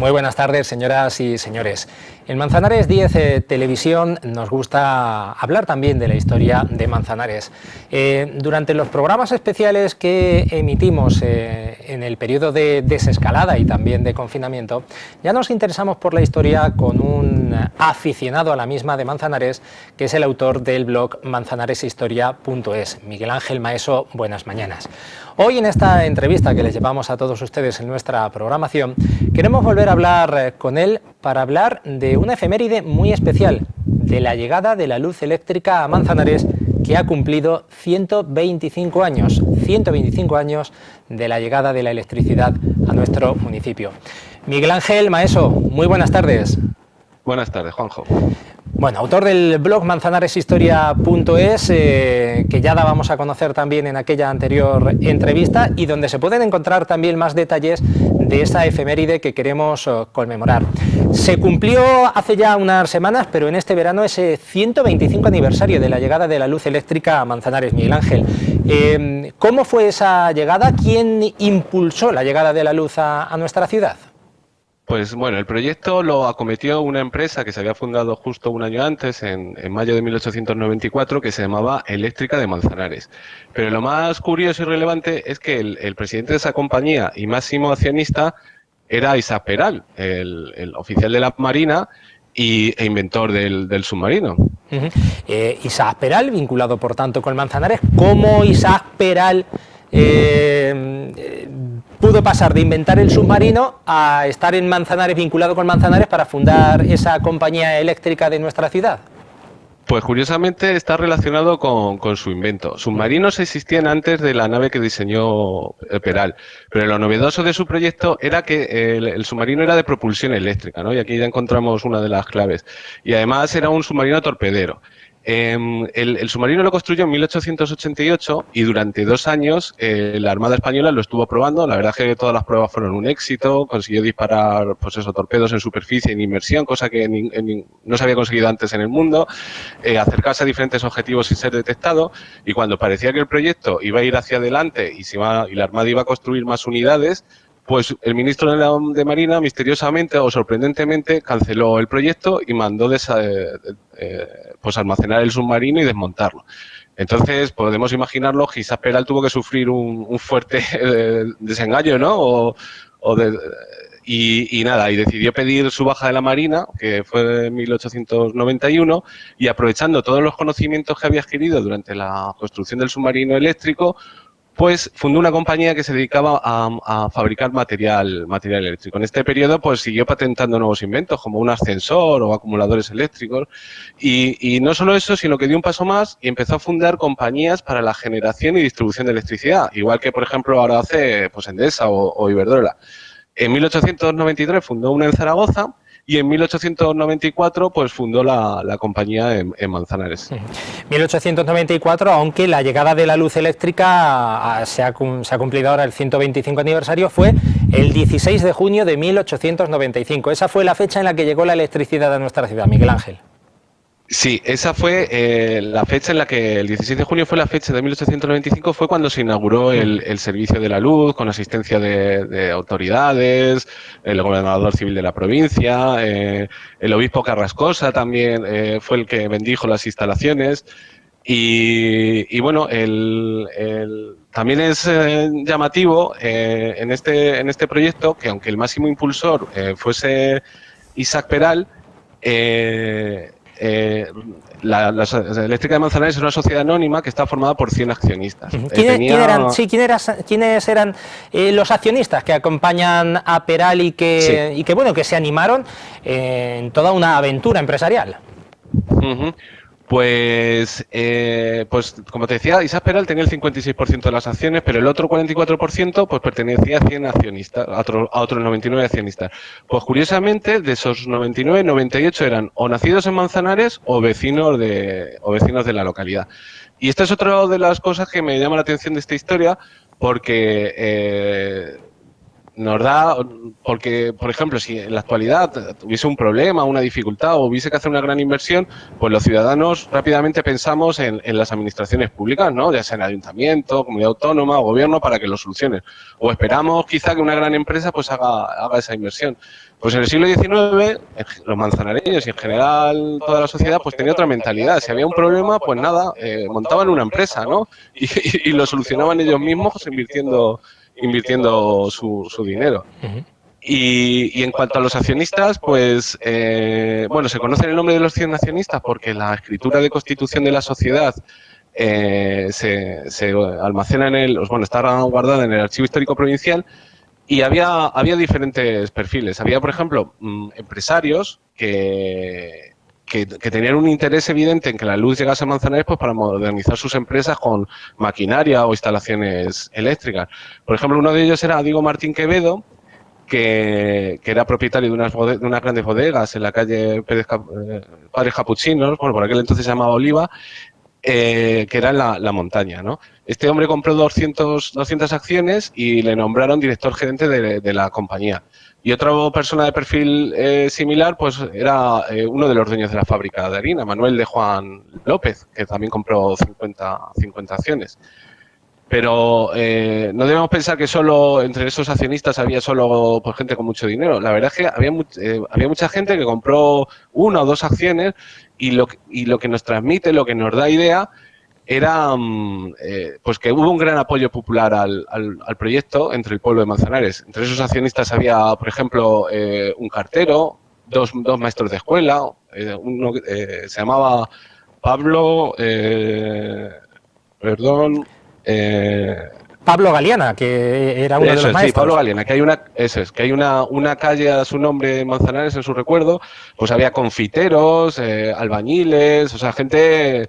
Muy buenas tardes, señoras y señores. En Manzanares 10 Televisión nos gusta hablar también de la historia de Manzanares. Durante los programas especiales que emitimos en el periodo de desescalada y también de confinamiento, ya nos interesamos por la historia con un aficionado a la misma de Manzanares, que es el autor del blog manzanareshistoria.es, Miguel Ángel Maeso. Buenas mañanas. Hoy, en esta entrevista que les llevamos a todos ustedes en nuestra programación, queremos volver a hablar con él para hablar de una efeméride muy especial, de la llegada de la luz eléctrica a Manzanares, que ha cumplido 125 años, 125 años de la llegada de la electricidad a nuestro municipio. Miguel Ángel Maeso, muy buenas tardes. Buenas tardes, Juanjo. Bueno, autor del blog manzanareshistoria.es, que ya dábamos a conocer también en aquella anterior entrevista, y donde se pueden encontrar también más detalles de esa efeméride que queremos conmemorar. Se cumplió hace ya unas semanas, pero en este verano, ese 125 aniversario de la llegada de la luz eléctrica a Manzanares. Miguel Ángel, ¿cómo fue esa llegada? ¿Quién impulsó la llegada de la luz a nuestra ciudad? Pues bueno, el proyecto lo acometió una empresa que se había fundado justo un año antes, en mayo de 1894, que se llamaba Eléctrica de Manzanares. Pero lo más curioso y relevante es que el presidente de esa compañía y máximo accionista era Isaac Peral, el oficial de la Marina e inventor del submarino. Isaac Peral, vinculado por tanto con Manzanares. ¿Cómo Isaac Peral pudo pasar de inventar el submarino a estar en Manzanares, vinculado con Manzanares, para fundar esa compañía eléctrica de nuestra ciudad? Pues curiosamente está relacionado con su invento. Submarinos existían antes de la nave que diseñó Peral, pero lo novedoso de su proyecto era que el submarino era de propulsión eléctrica, ¿no? Y aquí ya encontramos una de las claves. Y además era un submarino torpedero. El submarino lo construyó en 1888 y durante 2 años la Armada Española lo estuvo probando. La verdad es que todas las pruebas fueron un éxito. Consiguió disparar, pues eso, torpedos en superficie, en inmersión, cosa que no se había conseguido antes en el mundo, acercarse a diferentes objetivos sin ser detectado. Y cuando parecía que el proyecto iba a ir hacia adelante y la Armada iba a construir más unidades, pues el ministro de Marina, misteriosamente o sorprendentemente, canceló el proyecto y mandó pues almacenar el submarino y desmontarlo. Entonces, podemos imaginarlo, Isaac Peral tuvo que sufrir un fuerte desengaño, ¿no? Y nada, y decidió pedir su baja de la Marina, que fue en 1891, y aprovechando todos los conocimientos que había adquirido durante la construcción del submarino eléctrico, pues fundó una compañía que se dedicaba a fabricar material eléctrico. En este periodo pues siguió patentando nuevos inventos, como un ascensor o acumuladores eléctricos. Y no solo eso, sino que dio un paso más y empezó a fundar compañías para la generación y distribución de electricidad, igual que, por ejemplo, ahora hace pues Endesa o Iberdrola. En 1893 fundó una en Zaragoza y en 1894 pues fundó la compañía en Manzanares. 1894, aunque la llegada de la luz eléctrica se ha cumplido ahora el 125 aniversario, fue el 16 de junio de 1895. Esa fue la fecha en la que llegó la electricidad a nuestra ciudad, Miguel Ángel. Sí, esa fue la fecha en la que, el 16 de junio fue la fecha de 1895, fue cuando se inauguró el servicio de la luz, con asistencia de autoridades, el gobernador civil de la provincia, el obispo Carrascosa también fue el que bendijo las instalaciones. Y bueno, también es llamativo en este proyecto que, aunque el máximo impulsor fuese Isaac Peral, la Eléctrica de Manzanares es una sociedad anónima que está formada por 100 accionistas. ¿Quiénes eran los accionistas que acompañan a Peral y que se animaron en toda una aventura empresarial? Pues como te decía, Isaac Peral tenía el 56% de las acciones, pero el otro 44% pues pertenecía a 100 accionistas, a otros 99 accionistas. Pues curiosamente, de esos 99, 98 eran o nacidos en Manzanares o vecinos de la localidad. Y esta es otra de las cosas que me llama la atención de esta historia, porque nos da, porque, por ejemplo, si en la actualidad hubiese un problema, una dificultad o hubiese que hacer una gran inversión, pues los ciudadanos rápidamente pensamos en las administraciones públicas, ¿no? Ya sea en ayuntamiento, comunidad autónoma o gobierno, para que lo solucionen. O esperamos quizá que una gran empresa pues haga esa inversión. Pues en el siglo XIX, los manzanareños y en general toda la sociedad pues tenía otra mentalidad. Si había un problema, pues nada, montaban una empresa, ¿no? Y lo solucionaban ellos mismos pues, invirtiendo su dinero. Y en cuanto a los accionistas, pues, bueno, se conoce el nombre de los 100 accionistas porque la escritura de constitución de la sociedad se almacena está guardada en el Archivo Histórico Provincial. Y había diferentes perfiles. Había, por ejemplo, empresarios que tenían un interés evidente en que la luz llegase a Manzanares pues, para modernizar sus empresas con maquinaria o instalaciones eléctricas. Por ejemplo, uno de ellos era Diego Martín Quevedo, que era propietario de unas grandes bodegas en la calle Padres Capuchinos, bueno, por aquel entonces se llamaba Oliva, que era en la montaña, ¿no? Este hombre compró 200 acciones y le nombraron director gerente de la compañía. Y otra persona de perfil similar, pues era uno de los dueños de la fábrica de harina, Manuel de Juan López, que también compró 50 acciones. Pero no debemos pensar que solo entre esos accionistas había solo pues, gente con mucho dinero. La verdad es que había mucha gente que compró 1 o 2 acciones y lo que nos transmite, lo que nos da idea, era pues que hubo un gran apoyo popular al proyecto entre el pueblo de Manzanares. Entre esos accionistas había, por ejemplo, un cartero, dos maestros de escuela, uno se llamaba Pablo, Pablo Galiana, que era uno de los maestros. Sí, Pablo Galiana, que hay una calle a su nombre en Manzanares en su recuerdo, pues había confiteros, albañiles, o sea, gente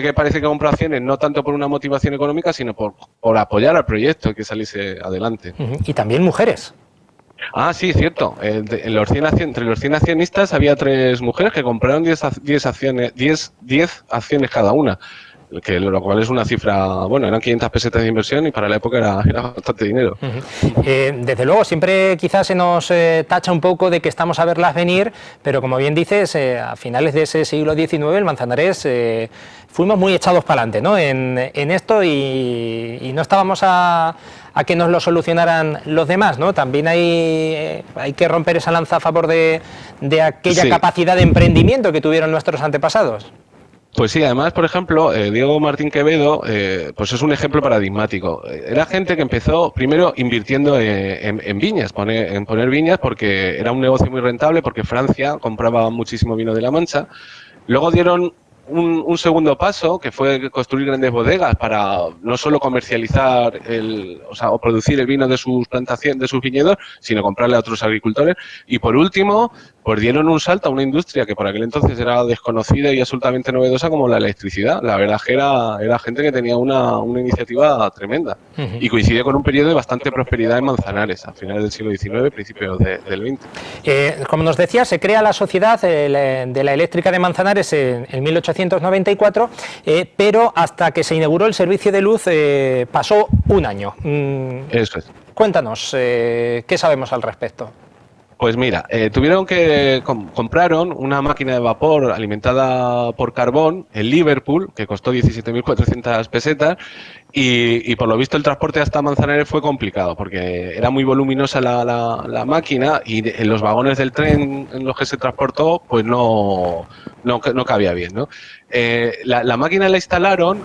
que parece que compró acciones no tanto por una motivación económica, sino por apoyar al proyecto y que saliese adelante. Y también mujeres. Ah, sí, cierto. Entre los 100 accionistas había 3 mujeres que compraron 10 acciones cada una. Lo cual es una cifra, bueno, eran 500 pesetas de inversión y para la época era bastante dinero. Desde luego, siempre quizás se nos tacha un poco de que estamos a verlas venir, pero como bien dices, a finales de ese siglo XIX, el Manzanares, fuimos muy echados para adelante, ¿no? en esto y no estábamos a que nos lo solucionaran los demás, ¿no? También hay que romper esa lanza a favor de aquella capacidad de emprendimiento que tuvieron nuestros antepasados. Pues sí, además, por ejemplo, Diego Martín Quevedo, pues es un ejemplo paradigmático. Era gente que empezó primero invirtiendo en viñas, en poner viñas, porque era un negocio muy rentable, porque Francia compraba muchísimo vino de la Mancha. Luego dieron un segundo paso, que fue construir grandes bodegas para no solo comercializar o producir el vino de sus plantaciones, de sus viñedos, sino comprarle a otros agricultores. Y por último, pues dieron un salto a una industria que por aquel entonces era desconocida y absolutamente novedosa como la electricidad. La verdad es que era gente que tenía una iniciativa tremenda. Y coincide con un periodo de bastante prosperidad en Manzanares, a finales del siglo XIX, principios del XX. Como nos decía, se crea la Sociedad de la Eléctrica de Manzanares en 1894, pero hasta que se inauguró el servicio de luz pasó un año. Eso es. Cuéntanos, ¿qué sabemos al respecto? Pues mira, compraron una máquina de vapor alimentada por carbón en Liverpool, que costó 17.400 pesetas, y por lo visto el transporte hasta Manzanares fue complicado, porque era muy voluminosa la máquina y en los vagones del tren en los que se transportó, pues no cabía bien, ¿no? La máquina la instalaron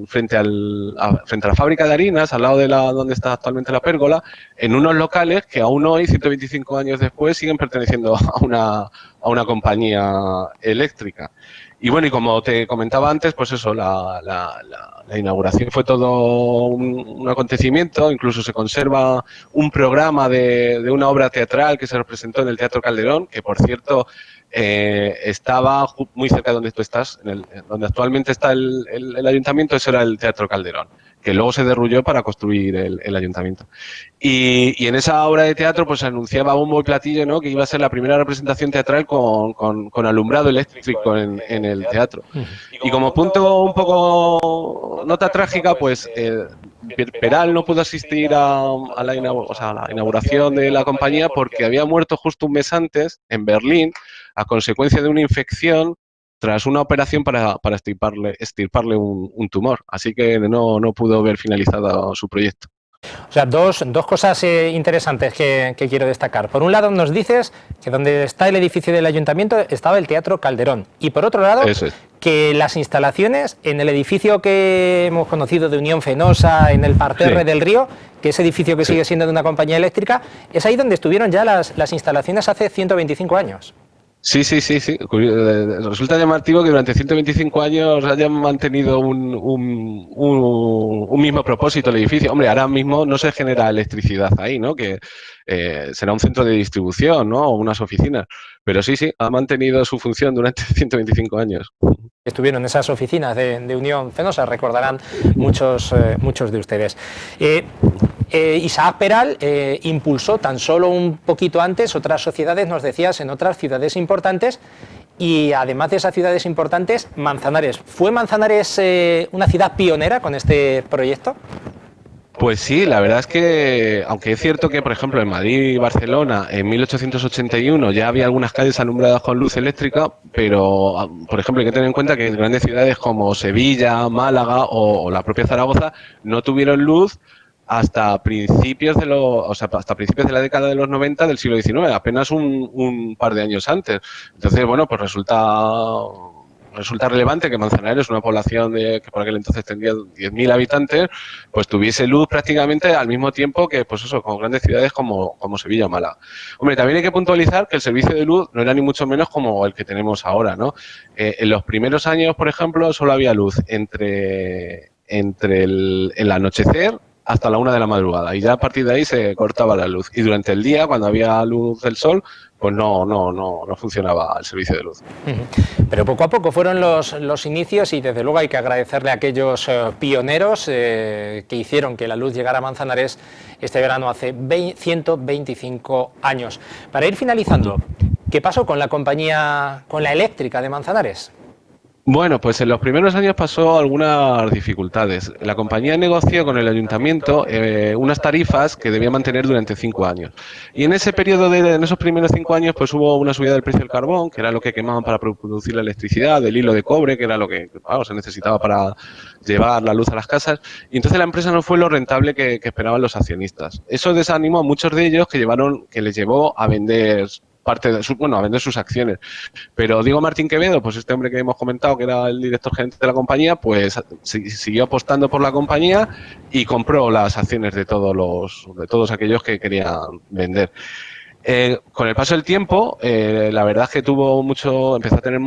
frente a la fábrica de harinas, al lado de donde está actualmente la pérgola, en unos locales que aún hoy, 125 años después, siguen perteneciendo a una compañía eléctrica. Y bueno, y como te comentaba antes, pues eso, la inauguración fue todo un acontecimiento, incluso se conserva un programa de una obra teatral que se representó en el Teatro Calderón, que por cierto estaba muy cerca de donde tú estás, donde actualmente está el ayuntamiento, eso era el Teatro Calderón, que luego se derrulló para construir el ayuntamiento. Y en esa obra de teatro pues se anunciaba bombo y platillo, ¿no?, que iba a ser la primera representación teatral con alumbrado eléctrico en el teatro. Y como punto un poco nota trágica, pues Peral no pudo asistir a la inauguración de la compañía porque había muerto justo un mes antes en Berlín a consecuencia de una infección tras una operación para extirparle un tumor. Así que no pudo ver finalizado su proyecto. O sea, dos cosas interesantes que quiero destacar. Por un lado nos dices que donde está el edificio del ayuntamiento estaba el Teatro Calderón. Y por otro lado, que las instalaciones en el edificio que hemos conocido de Unión Fenosa, en el parterre del río, que es edificio que sigue siendo de una compañía eléctrica, es ahí donde estuvieron ya las instalaciones hace 125 años. Sí. Resulta llamativo que durante 125 años hayan mantenido un mismo propósito el edificio. Hombre, ahora mismo no se genera electricidad ahí, ¿no? Que será un centro de distribución, ¿no? O unas oficinas. Pero sí, ha mantenido su función durante 125 años. Estuvieron en esas oficinas de Unión Fenosa, recordarán muchos de ustedes. Isaac Peral impulsó tan solo un poquito antes otras sociedades, nos decías, en otras ciudades importantes, y además de esas ciudades importantes, Manzanares. ¿Fue Manzanares una ciudad pionera con este proyecto? Pues sí, la verdad es que, aunque es cierto que, por ejemplo, en Madrid y Barcelona, en 1881 ya había algunas calles alumbradas con luz eléctrica, pero, por ejemplo, hay que tener en cuenta que en grandes ciudades como Sevilla, Málaga o la propia Zaragoza no tuvieron luz hasta principios de la década de los 90 del siglo XIX, apenas un par de años antes. Entonces, bueno, pues resulta relevante que Manzanares, una población que por aquel entonces tendría 10.000 habitantes, pues tuviese luz prácticamente al mismo tiempo que, pues eso, con grandes ciudades como Sevilla o Málaga. Hombre, también hay que puntualizar que el servicio de luz no era ni mucho menos como el que tenemos ahora, ¿no? En los primeros años, por ejemplo, solo había luz entre el anochecer hasta la 1 de la madrugada, y ya a partir de ahí se cortaba la luz. Y durante el día, cuando había luz del sol, pues no funcionaba el servicio de luz. Pero poco a poco fueron los inicios, y desde luego hay que agradecerle a aquellos pioneros que hicieron que la luz llegara a Manzanares este verano hace 125 años. Para ir finalizando, ¿qué pasó con la compañía, con la eléctrica de Manzanares? Bueno, pues en los primeros años pasó algunas dificultades. La compañía negoció con el ayuntamiento unas tarifas que debía mantener durante 5 años. Y en ese periodo, en esos primeros 5 años, pues hubo una subida del precio del carbón, que era lo que quemaban para producir la electricidad, del hilo de cobre, que era lo que se necesitaba para llevar la luz a las casas. Y entonces la empresa no fue lo rentable que esperaban los accionistas. Eso desanimó a muchos de ellos, que les llevó a vender a vender sus acciones. Pero Diego Martín Quevedo, pues este hombre que hemos comentado, que era el director gerente de la compañía, pues siguió apostando por la compañía y compró las acciones de todos aquellos que querían vender. Con el paso del tiempo, la verdad es que empezó a tener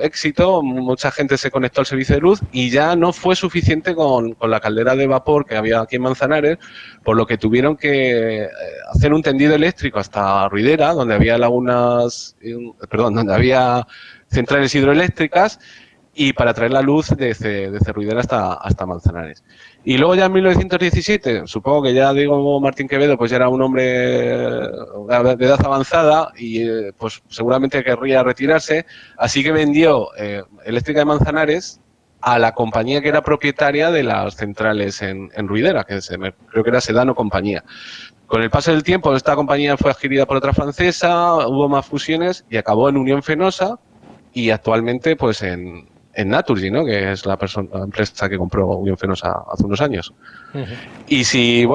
éxito, mucha gente se conectó al servicio de luz y ya no fue suficiente con la caldera de vapor que había aquí en Manzanares, por lo que tuvieron que hacer un tendido eléctrico hasta Ruidera, donde había donde había centrales hidroeléctricas, y para traer la luz desde Ruidera hasta Manzanares. Y luego ya en 1917, supongo que ya Diego Martín Quevedo pues ya era un hombre de edad avanzada y pues seguramente querría retirarse, así que vendió Eléctrica de Manzanares a la compañía que era propietaria de las centrales en Ruidera, que creo que era Sedano Compañía. Con el paso del tiempo, esta compañía fue adquirida por otra francesa, hubo más fusiones y acabó en Unión Fenosa, y actualmente pues en Naturgy, ¿no? Que es la empresa que compró Unión Fenosa hace unos años. Y si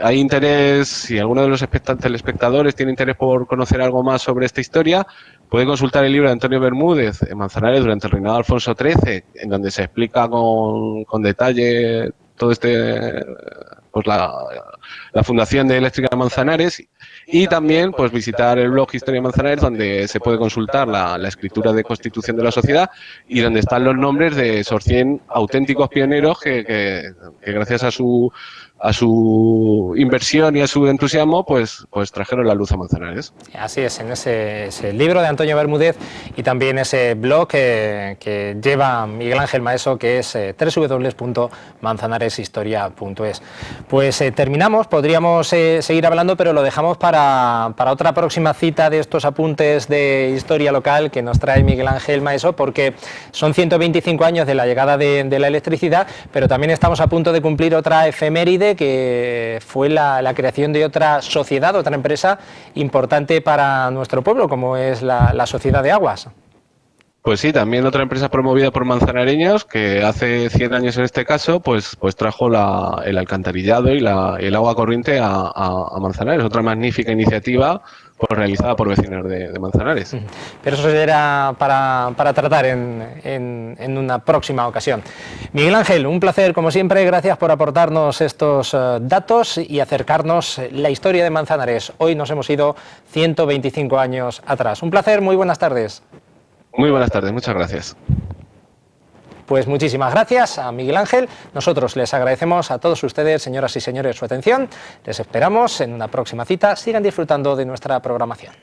hay interés, si alguno de los telespectadores tiene interés por conocer algo más sobre esta historia, puede consultar el libro de Antonio Bermúdez, Manzanares durante el reinado de Alfonso XIII, en donde se explica con detalle todo pues la fundación de Eléctrica de Manzanares, y también pues visitar el blog Historia de Manzanares, donde se puede consultar la escritura de constitución de la sociedad y donde están los nombres de esos 100 auténticos pioneros que gracias a su a su inversión y a su entusiasmo, pues trajeron la luz a Manzanares. Así es, en ese libro de Antonio Bermúdez y también ese blog que lleva Miguel Ángel Maeso, que es www.manzanareshistoria.es. Pues terminamos, podríamos seguir hablando, pero lo dejamos para otra próxima cita de estos apuntes de historia local que nos trae Miguel Ángel Maeso, porque son 125 años de la llegada de la electricidad, pero también estamos a punto de cumplir otra efeméride, que fue la creación de otra sociedad, otra empresa importante para nuestro pueblo, como es la Sociedad de Aguas. Pues sí, también otra empresa promovida por manzanareños, que hace 100 años en este caso, pues trajo el alcantarillado y el agua corriente a Manzanares. Otra magnífica iniciativa realizada por vecinos de Manzanares. Pero eso será para tratar en una próxima ocasión. Miguel Ángel, un placer como siempre, gracias por aportarnos estos datos y acercarnos la historia de Manzanares. Hoy nos hemos ido 125 años atrás. Un placer, muy buenas tardes. Muy buenas tardes, muchas gracias. Pues muchísimas gracias a Miguel Ángel. Nosotros les agradecemos a todos ustedes, señoras y señores, su atención. Les esperamos en una próxima cita. Sigan disfrutando de nuestra programación.